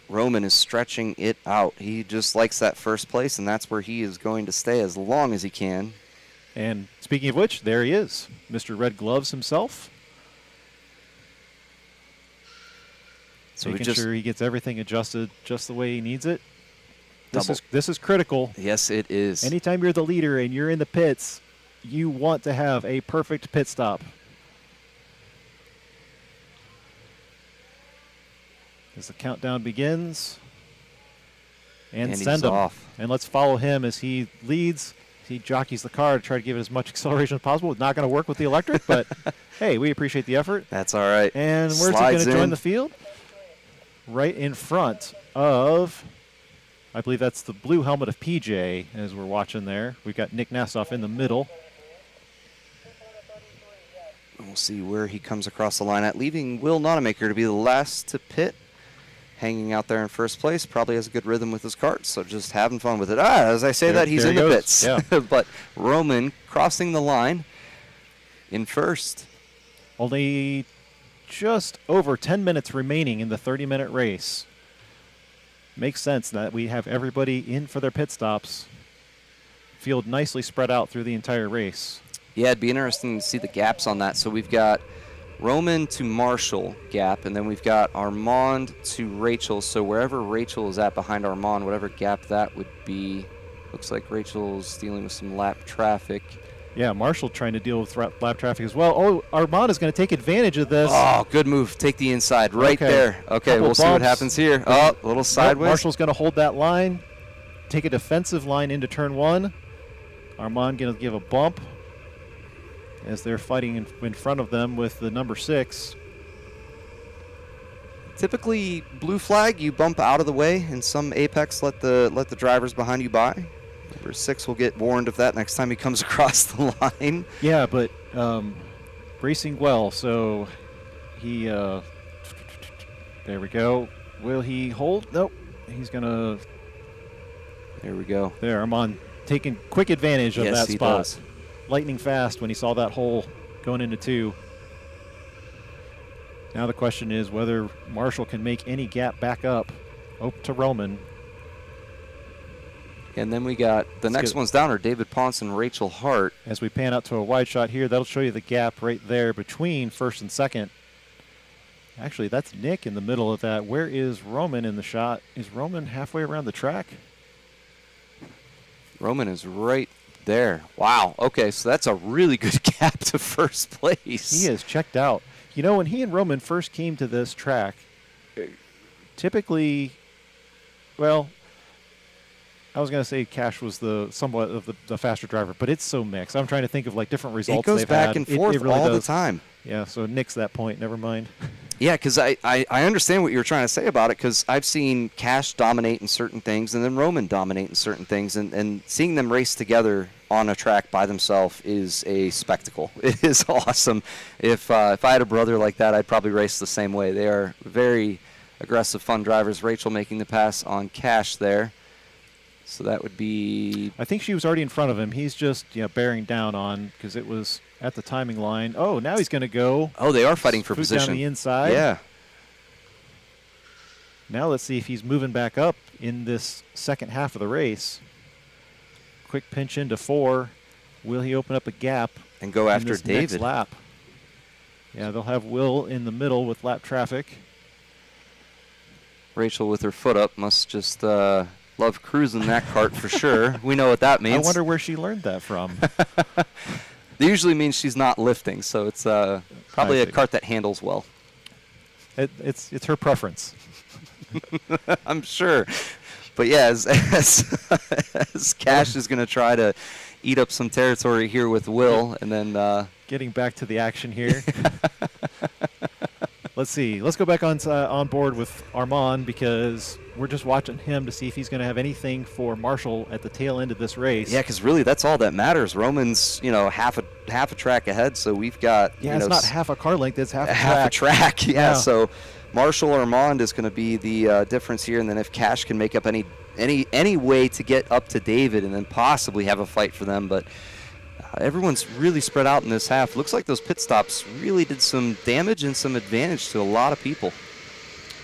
Roman is stretching it out. He just likes that first place, and that's where he is going to stay as long as he can. And speaking of which, there he is, Mr. Red Gloves himself. So we making just sure he gets everything adjusted just the way he needs it. Double. This is critical. Yes, it is. Anytime you're the leader and you're in the pits, you want to have a perfect pit stop. As the countdown begins. And he's send him. off. And let's follow him as he leads. He jockeys the car to try to give it as much acceleration as possible. It's not going to work with the electric, but hey, we appreciate the effort. That's all right. And where's he going to join the field? Right in front of, I believe that's the blue helmet of PJ as we're watching there. We've got Nick Nassau in the middle. We'll see where he comes across the line at, leaving Will Nonamaker to be the last to pit. Hanging out there in first place, probably has a good rhythm with his cart, so just having fun with it. As I say that, he's in the pits. Yeah. But Roman crossing the line in first. Only just over 10 minutes remaining in the 30-minute race. Makes sense that we have everybody in for their pit stops. Field nicely spread out through the entire race. Yeah, it'd be interesting to see the gaps on that. So we've got Roman to Marshall gap, and then we've got Armand to Rachel. So wherever Rachel is at behind Armand, whatever gap that would be, looks like Rachel's dealing with some lap traffic. Yeah, Marshall trying to deal with lap traffic as well. Oh, Armand is going to take advantage of this. Oh, good move. Take the inside right there. Okay, Couple we'll see what bumps. happens here. Oh, a little sideways. Marshall's going to hold that line, take a defensive line into turn 1. Armand going to give a bump as they're fighting in front of them with the number 6. Typically, blue flag, you bump out of the way. In some apex, let the drivers behind you by. Number 6 will get warned of that next time he comes across the line. Yeah, but racing well, so he, there we go. Will he hold? Nope. He's going to, There we go. there, Armand taking quick advantage of Yes, that he spot. does. Lightning fast when he saw that hole going into 2. Now the question is whether Marshall can make any gap back up to Roman. And then we got the next ones down are David Ponce and Rachel Hart. As we pan out to a wide shot here, that'll show you the gap right there between first and second. Actually, that's Nick in the middle of that. Where is Roman in the shot? Is Roman halfway around the track? Roman is right there. Wow. Okay, so that's a really good gap to first place. He is checked out. You know, when he and Roman first came to this track, typically, well, I was going to say Cash was somewhat of the faster driver, but it's so mixed. I'm trying to think of like different results. It goes they've back had. and forth it really all does. the time. Yeah, so Nick's that point. Never mind. Yeah, because I understand what you were trying to say about it, because I've seen Cash dominate in certain things and then Roman dominate in certain things, and seeing them race together on a track by themselves is a spectacle. It is awesome. If I had a brother like that, I'd probably race the same way. They are very aggressive, fun drivers. Rachel making the pass on Cash there. So that would be... I think she was already in front of him. He's just bearing down on, because it was at the timing line. Oh, now he's going to go. Oh, they are fighting for Scoot position. down the inside. Yeah. Now let's see if he's moving back up in this second half of the race. Quick pinch into 4. Will he open up a gap And go in after this next David. lap? Yeah, they'll have Will in the middle with lap traffic. Rachel with her foot up must just love cruising that cart for sure. We know what that means. I wonder where she learned that from. That usually means she's not lifting, so it's probably a cart that handles well. It's her preference. I'm sure. But yeah, as Cash is going to try to eat up some territory here with Will, and then getting back to the action here. Let's see. Let's go back on board with Armand because we're just watching him to see if he's going to have anything for Marshall at the tail end of this race. Yeah, because really that's all that matters. Roman's half a track ahead, so we've got it's not half a car length; it's half a track. Half a track. Yeah. So Marshall Armand is going to be the difference here, and then if Cash can make up any way to get up to David, and then possibly have a fight for them, but. Everyone's really spread out in this half. Looks like those pit stops really did some damage and some advantage to a lot of people.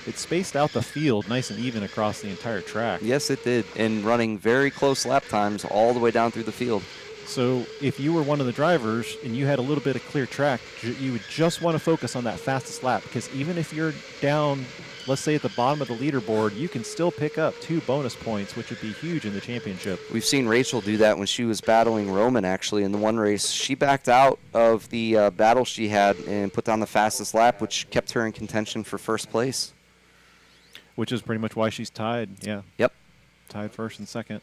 It spaced out the field nice and even across the entire track. Yes, it did, and running very close lap times all the way down through the field. So if you were one of the drivers and you had a little bit of clear track, you would just want to focus on that fastest lap because even if you're down, let's say at the bottom of the leaderboard, you can still pick up 2 bonus points, which would be huge in the championship. We've seen Rachel do that when she was battling Roman, actually, in the one race. She backed out of the battle she had and put down the fastest lap, which kept her in contention for first place. Which is pretty much why she's tied, yeah. Yep. Tied first and second.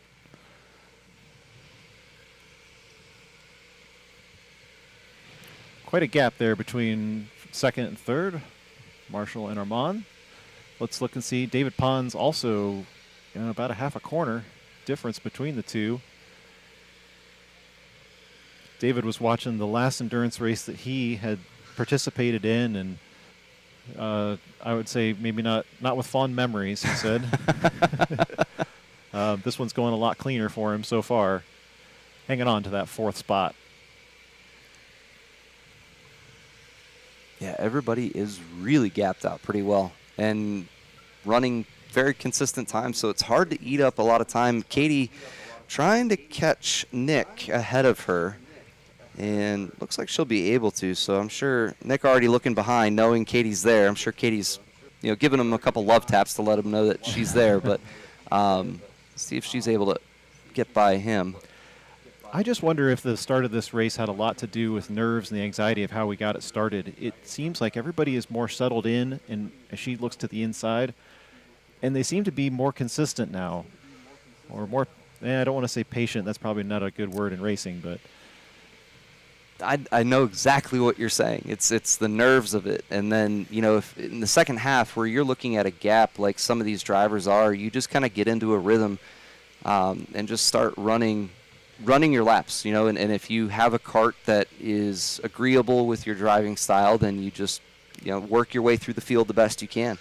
Quite a gap there between second and third, Marshall and Armand. Let's look and see. David Pons also about a half a corner difference between the two. David was watching the last endurance race that he had participated in, and I would say maybe not with fond memories, he said. This one's going a lot cleaner for him so far, hanging on to that 4th spot. Yeah, everybody is really gapped out pretty well and running very consistent time, so it's hard to eat up a lot of time. Katie trying to catch Nick ahead of her, and looks like she'll be able to, so I'm sure Nick already looking behind, knowing Katie's there. I'm sure Katie's giving him a couple love taps to let him know that she's there, but see if she's able to get by him. I just wonder if the start of this race had a lot to do with nerves and the anxiety of how we got it started. It seems like everybody is more settled in, and as she looks to the inside, and they seem to be more consistent now, or more, I don't want to say patient. That's probably not a good word in racing, but I know exactly what you're saying. It's the nerves of it, and then if in the second half where you're looking at a gap like some of these drivers are, you just kind of get into a rhythm and just start running your laps, and if you have a cart that is agreeable with your driving style, then you just work your way through the field the best you can.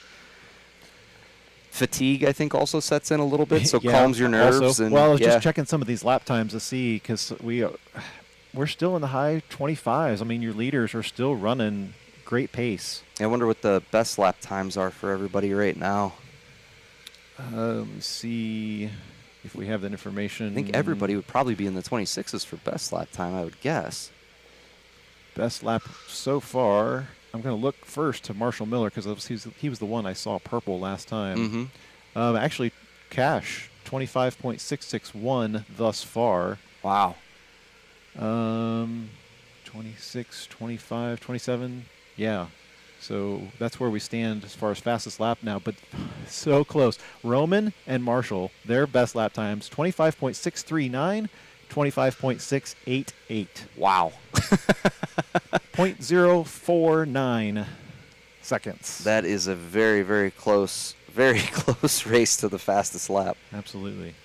Fatigue, I think, also sets in a little bit, so calms your nerves. Also, and I was just checking some of these lap times to see, because we're still in the high 25s. I mean, your leaders are still running great pace. I wonder what the best lap times are for everybody right now. Let me see if we have that information. I think everybody would probably be in the 26s for best lap time, I would guess. Best lap so far. I'm going to look first to Marshall Miller because he was the one I saw purple last time. Mm-hmm. Actually, Cash, 25.661 thus far. Wow. 26, 25, 27. Yeah. So that's where we stand as far as fastest lap now, but so close. Roman and Marshall, their best lap times, 25.639, 25.688. Wow. 0.049 seconds. That is a very, very close race to the fastest lap. Absolutely.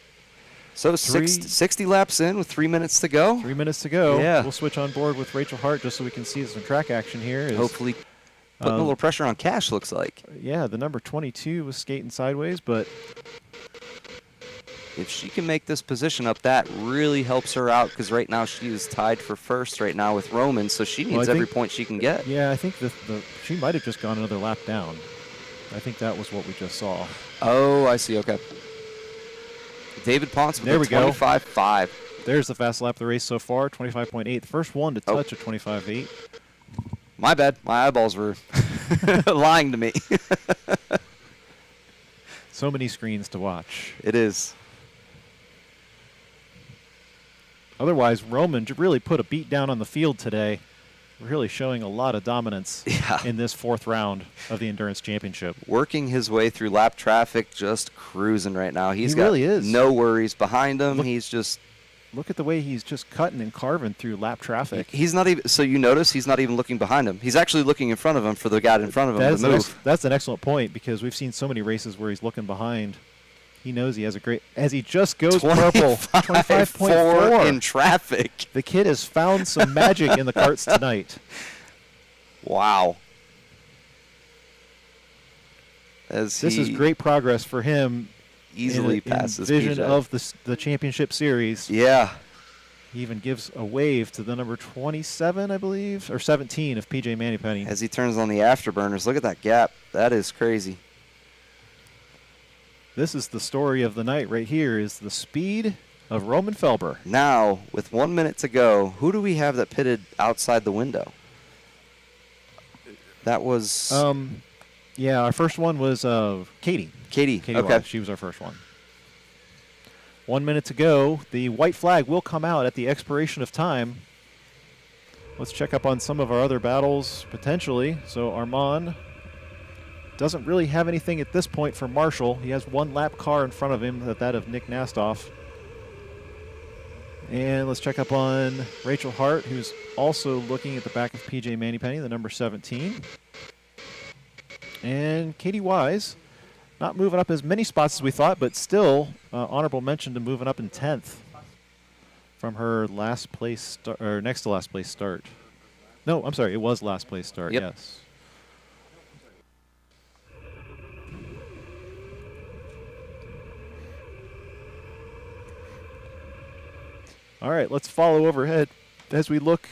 So 60 laps in with 3 minutes to go. 3 minutes to go. Yeah. We'll switch on board with Rachel Hart just so we can see some track action here. Hopefully putting a little pressure on Cash, looks like. Yeah, the number 22 was skating sideways, but if she can make this position up, that really helps her out, because right now she is tied for first right now with Roman, so she needs every point she can get. Yeah, I think she might have just gone another lap down. I think that was what we just saw. Oh, I see. Okay. David Ponce with there we 25.5. There's the fast lap of the race so far, 25.8. The first one to touch a 25.8. My bad. My eyeballs were lying to me. So many screens to watch. It is. Otherwise, Roman really put a beat down on the field today, really showing a lot of dominance in this fourth round of the Endurance Championship. Working his way through lap traffic, just cruising right now. He's got really is. no worries behind him. He's just... Look at the way he's just cutting and carving through lap traffic. He's not even... So you notice he's not even looking behind him. He's actually looking in front of him for the guy in front of him to move. That's an excellent point, because we've seen so many races where he's looking behind. He knows he has a great... As he just goes purple, 25.4 in traffic. The kid has found some magic in the karts tonight. Wow. This is great progress for him. Easily passes vision PJ. of the championship series. Yeah. He even gives a wave to the number 27, I believe, or 17 of PJ Manipenny. As he turns on the afterburners, look at that gap. That is crazy. This is the story of the night right here, is the speed of Roman Felber. Now, with 1 minute to go, who do we have that pitted outside the window? That was... yeah, our first one was Katie. Katie, okay. Wise. She was our first one. 1 minute to go. The white flag will come out at the expiration of time. Let's check up on some of our other battles, potentially. So Armand doesn't really have anything at this point for Marshall. He has one lap car in front of him, that of Nick Nastoff. And let's check up on Rachel Hart, who's also looking at the back of PJ Manipenny, the number 17. And Katie Wise, not moving up as many spots as we thought, but still honorable mention to moving up in 10th from her last place or next to last place start. No, I'm sorry, it was last place start. Yep. Yes. All right, let's follow overhead as we look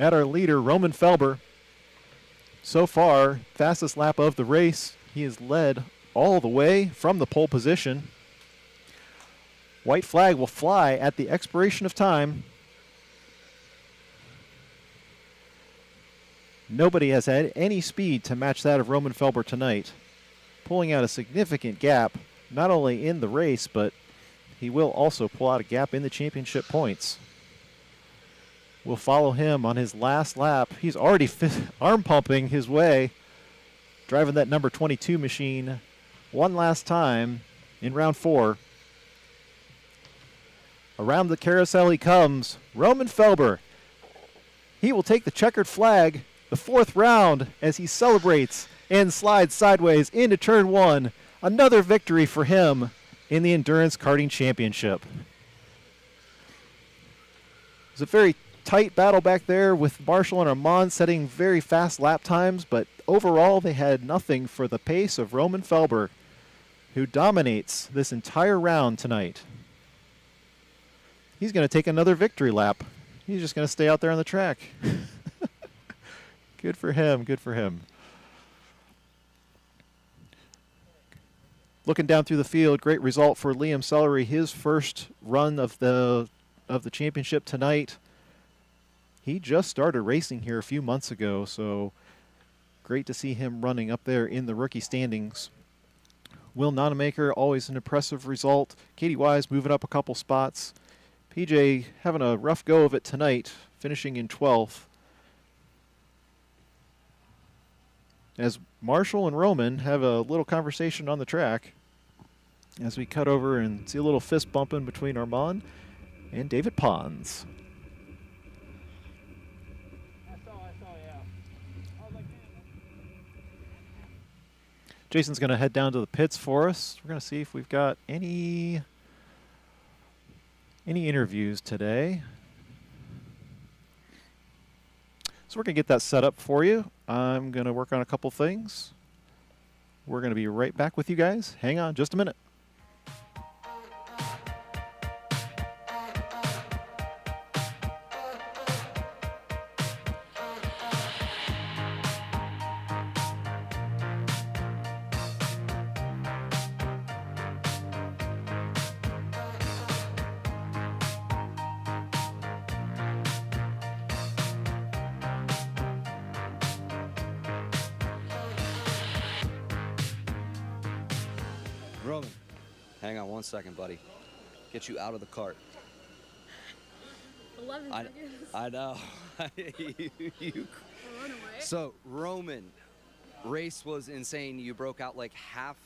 at our leader, Roman Felber. So far, fastest lap of the race. He has led all the way from the pole position. White flag will fly at the expiration of time. Nobody has had any speed to match that of Roman Felber tonight, pulling out a significant gap, not only in the race, but he will also pull out a gap in the championship points. We'll follow him on his last lap. He's already arm pumping his way, driving that number 22 machine one last time in round 4. Around the carousel he comes, Roman Felber. He will take the checkered flag, the 4th round, as he celebrates and slides sideways into turn 1. Another victory for him in the Endurance Karting Championship. It was a very tight battle back there with Marshall and Armand setting very fast lap times, but overall they had nothing for the pace of Roman Felber, who dominates this entire round tonight. He's going to take another victory lap. He's just going to stay out there on the track. Good for him, good for him. Looking down through the field, great result for Liam Sellery, his first run of the championship tonight. He just started racing here a few months ago, so great to see him running up there in the rookie standings. Will Nonamaker, always an impressive result. Katie Wise moving up a couple spots. PJ having a rough go of it tonight, finishing in 12th. As Marshall and Roman have a little conversation on the track, as we cut over and see a little fist bumping between Armand and David Pons. Jason's going to head down to the pits for us. We're going to see if we've got any interviews today. So we're going to get that set up for you. I'm going to work on a couple things. We're going to be right back with you guys. Hang on just a minute. Hang on 1 second, buddy. Get you out of the cart. 11 I, seconds. I know. You- I'll run away. So, Roman, race was insane. You broke out like half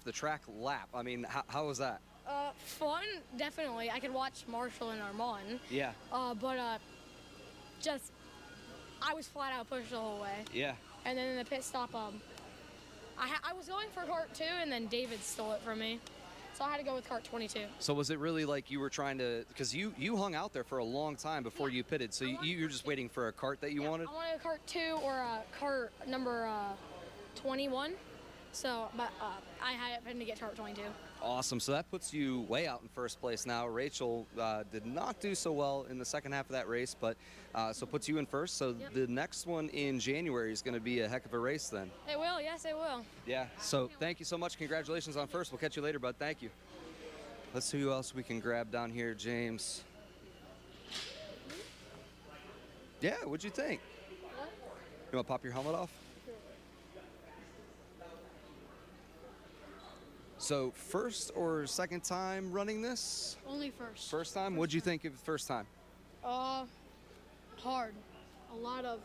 the track lap. I mean, how was that? Fun, definitely. I could watch Marshall and Armand. Yeah. But just, I was flat out pushed the whole way. Yeah. And then in the pit stop, I was going for cart 2, and then David stole it from me. So I had to go with cart 22. So was it really like you were trying to, because you hung out there for a long time before you pitted, so you were just waiting for a cart that you wanted? I wanted a cart 2 or a cart number 21. So, but I happened to get cart 22. Awesome. So that puts you way out in first place now. Rachel did not do so well in the second half of that race, but so puts you in first. So Yep. the next one in January is going to be a heck of a race then. It will, yes, it will. Yeah. So thank you so much. Congratulations on first. We'll catch you later, bud. Thank you. Let's see who else we can grab down here, James. Yeah, what'd you think? You want to pop your helmet off? So first or second time running this? Only first. First time? What'd you think of the first time? Hard. A lot of,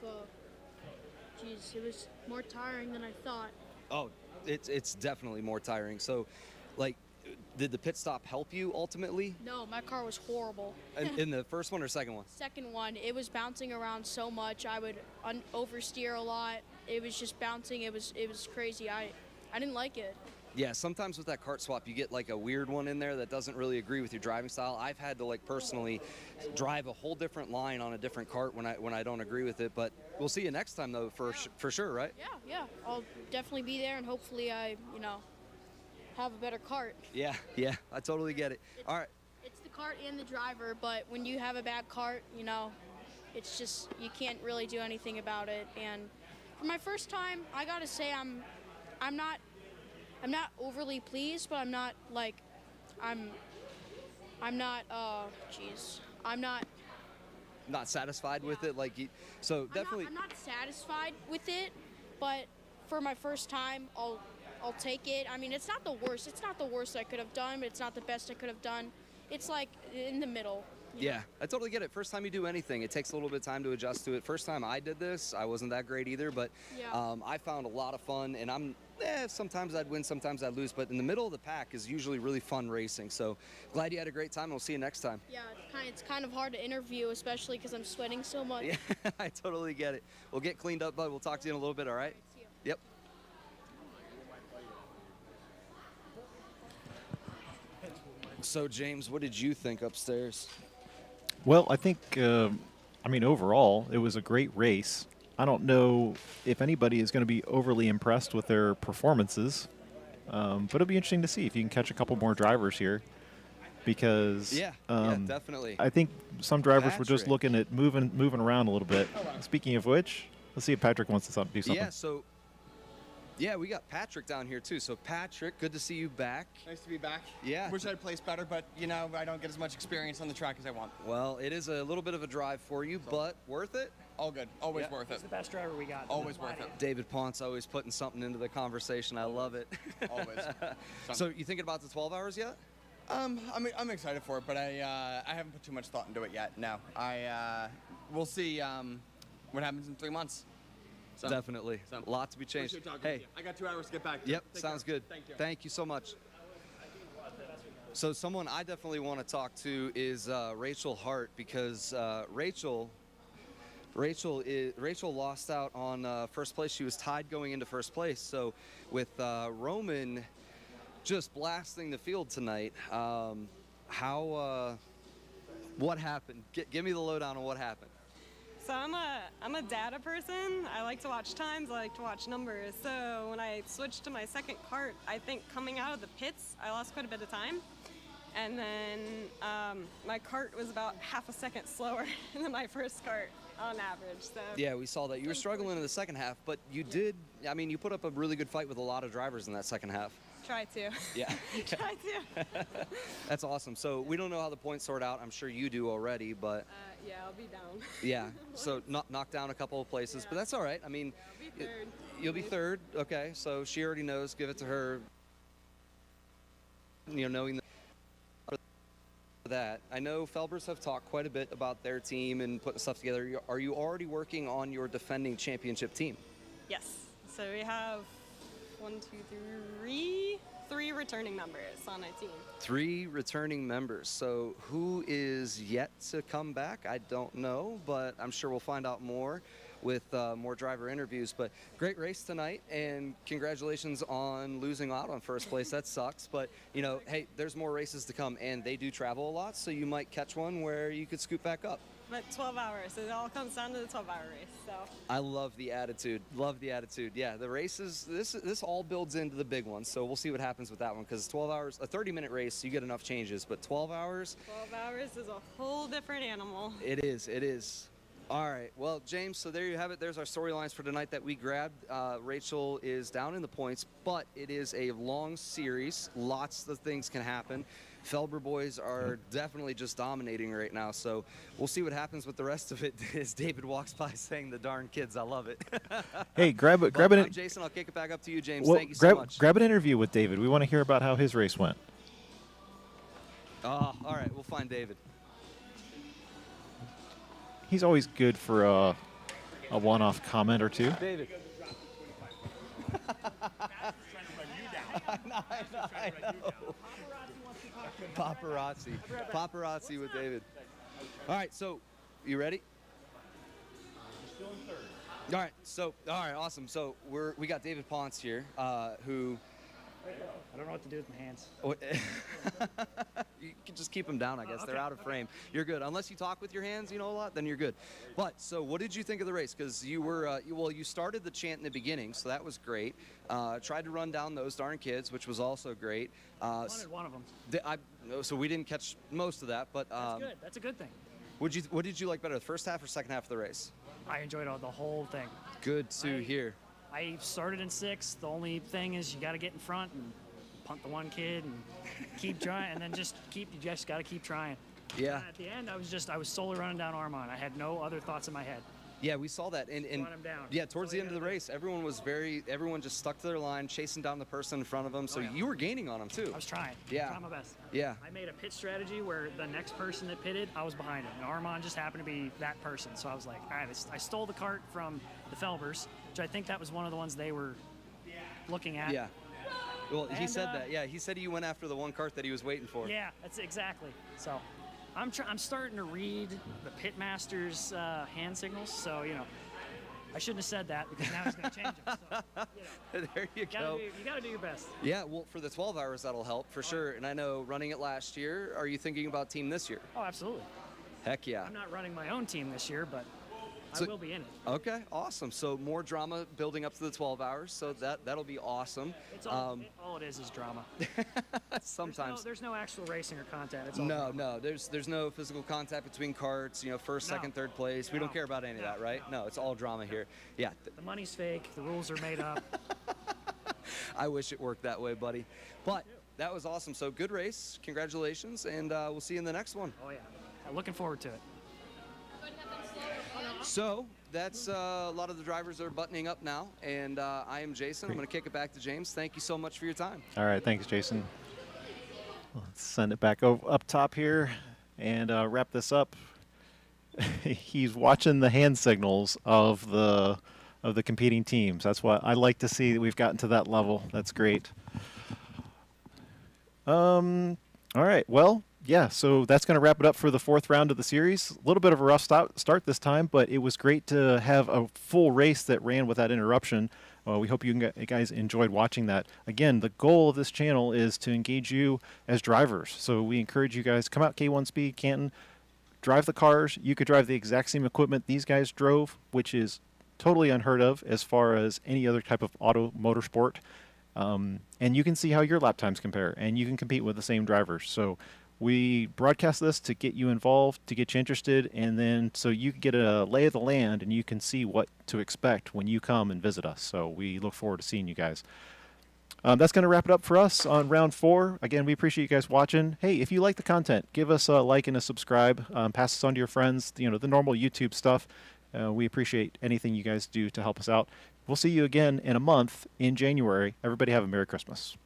geez, it was more tiring than I thought. Oh, it's definitely more tiring. So, like, did the pit stop help you ultimately? No, my car was horrible. In the first one or second one? Second one, it was bouncing around so much. I would oversteer a lot. It was just bouncing. It was crazy. I didn't like it. Yeah, sometimes with that kart swap, you get like a weird one in there that doesn't really agree with your driving style. I've had to like personally drive a whole different line on a different kart when I don't agree with it. But we'll see you next time though, for sure, right? Yeah. I'll definitely be there, and hopefully I, have a better cart. Yeah, I totally get it. All right. It's the cart and the driver, but when you have a bad cart, it's just, you can't really do anything about it. And for my first time, I gotta say I'm not overly pleased, but I'm not Not satisfied with it, like so definitely. I'm not satisfied with it, but for my first time, I'll take it. I mean, it's not the worst. It's not the worst I could have done, but it's not the best I could have done. It's like in the middle. Yeah, I totally get it. First time you do anything, it takes a little bit of time to adjust to it. First time I did this, I wasn't that great either, but Yeah. I found a lot of fun, and sometimes I'd win, sometimes I'd lose, but in the middle of the pack is usually really fun racing. So glad you had a great time, and we'll see you next time. Yeah, it's kind of hard to interview, especially because I'm sweating so much. Yeah, I totally get it. We'll get cleaned up, bud. We'll talk to you in a little bit, all right? See you. Yep. So, James, what did you think upstairs? Well, I think, overall, it was a great race. I don't know if anybody is going to be overly impressed with their performances, but it'll be interesting to see if you can catch a couple more drivers here. Because Yeah, definitely. I think some drivers were just Patrick. looking at moving around a little bit. Speaking of which, let's see if Patrick wants to do something. Yeah, so we got Patrick down here too. So Patrick, good to see you back. Nice to be back. Yeah. Wish I'd placed better, but I don't get as much experience on the track as I want. Well, it is a little bit of a drive for you, but worth it. All good. Always Yeah. worth it. He's the best driver we got. Always worth it. David Ponce always putting something into the conversation. I love it. Always. So you thinking about the 12 hours yet? I'm excited for it, but I haven't put too much thought into it yet. No. We'll see what happens in 3 months. So, Definitely. so- A lot to be changed. appreciate talking Hey, with you. I got 2 hours to get back. yep, Take sounds care. good. Thank you. Thank you so much. So someone I definitely want to talk to is Rachel Hart, because Rachel lost out on first place. She was tied going into first place. So with Roman just blasting the field tonight, what happened? Give me the lowdown on what happened. So I'm a data person. I like to watch times. I like to watch numbers. So when I switched to my second kart, I think coming out of the pits, I lost quite a bit of time. And then my kart was about half a second slower than my first kart on average. So Yeah, we saw that. You were struggling in the second half, but you did, you put up a really good fight with a lot of drivers in that second half. try to. Yeah. Try to. That's awesome. So we don't know how the points sort out. I'm sure you do already, but Yeah, I'll be down. yeah. So knock down a couple of places, but that's all right. I mean, I'll be third. you'll be third. Okay. So she already knows. Give it to her. knowing that. I know Felbers have talked quite a bit about their team and putting stuff together. Are you already working on your defending championship team? Yes. So we have 3 returning members on our team. 3 returning members. So who is yet to come back? I don't know, but I'm sure we'll find out more with more driver interviews. But great race tonight, and congratulations on losing out on first place. That sucks, but hey, there's more races to come, and they do travel a lot, so you might catch one where you could scoot back up. But 12 hours, it all comes down to the 12-hour race. So I love the attitude. Love the attitude. Yeah, the races. This all builds into the big one. So we'll see what happens with that one, because 12 hours, a 30-minute race, you get enough changes. But 12 hours. 12 hours is a whole different animal. It is. It is. All right. Well, James. So there you have it. There's our storylines for tonight that we grabbed. Rachel is down in the points, but it is a long series. Lots of things can happen. Felber boys are definitely just dominating right now, so we'll see what happens with the rest of it as David walks by saying, "The darn kids, I love it." Hey, grab it. I'm Jason, I'll kick it back up to you, James. Well, thank you so much. Grab an interview with David. We want to hear about how his race went. Oh, all right, we'll find David. He's always good for a one-off comment or two. David. I know. Paparazzi with David. All right, so you ready? Still in third. All right, awesome. So we got David Ponce here, who. I don't know what to do with my hands. You can just keep them down, I guess. Okay. They're out of frame. You're good. Unless you talk with your hands, a lot, then you're good. But so what did you think of the race? Because you were, you started the chant in the beginning, so that was great. Tried to run down those darn kids, which was also great. I wanted one of them. So we didn't catch most of that, but That's good. That's a good thing. what did you like better, the first half or second half of the race? I enjoyed the whole thing. Good to hear. I started in 6th. The only thing is you got to get in front and punt the one kid and keep trying, and then you just got to keep trying. Yeah. At the end, I was solely running down Armand. I had no other thoughts in my head. Yeah, we saw that. And run him down. Yeah, towards the end of the race, everyone just stuck to their line, chasing down the person in front of them. So you were gaining on them too. I was trying. Yeah. Trying my best. Yeah. I made a pit strategy where the next person that pitted, I was behind him. And Armand just happened to be that person. So I was like, all right, I stole the cart from the Felbers, which I think that was one of the ones they were looking at. Yeah. Well, he And, said that. Yeah, he said he went after the one cart that he was waiting for. Yeah, that's exactly. So I'm starting to read the pitmaster's hand signals. So, I shouldn't have said that because now he's going to change them. So, There you go. you got to do your best. Yeah, well, for the 12 hours, that'll help for sure. And I know running it last year, are you thinking about team this year? Oh, absolutely. Heck yeah. I'm not running my own team this year, but I will be in it. Okay, awesome. So more drama building up to the 12 hours. So that'll be awesome. It's all it is drama. Sometimes. There's no actual racing or content. It's all No, drama. there's no physical contact between carts, first, second, third place. We don't care about any of that, right? No, it's all drama here. Yeah. The money's fake. The rules are made up. I wish it worked that way, buddy. But that was awesome. So good race. Congratulations, and we'll see you in the next one. Oh, yeah. Looking forward to it. So that's a lot of the drivers are buttoning up now, and I am Jason. I'm going to kick it back to James. Thank you so much for your time. All right, thanks, Jason. Let's send it back up top here and wrap this up. He's watching the hand signals of the competing teams. That's what I like to see. That we've gotten to that level. That's great. All right. Well, yeah. So that's going to wrap it up for the 4th round of the series. A little bit of a rough start this time, but it was great to have a full race that ran without interruption. We hope you guys enjoyed watching that. Again, the goal of this channel is to engage you as drivers. So we encourage you guys, come out K1 Speed, Canton, drive the cars. You could drive the exact same equipment these guys drove, which is totally unheard of as far as any other type of auto motorsport. And you can see how your lap times compare, and you can compete with the same drivers. So we broadcast this to get you involved, to get you interested, and then so you can get a lay of the land and you can see what to expect when you come and visit us. So we look forward to seeing you guys. That's going to wrap it up for us on round 4. Again, we appreciate you guys watching. Hey, if you like the content, give us a like and a subscribe. Pass this on to your friends, the normal YouTube stuff. We appreciate anything you guys do to help us out. We'll see you again in a month in January. Everybody have a Merry Christmas.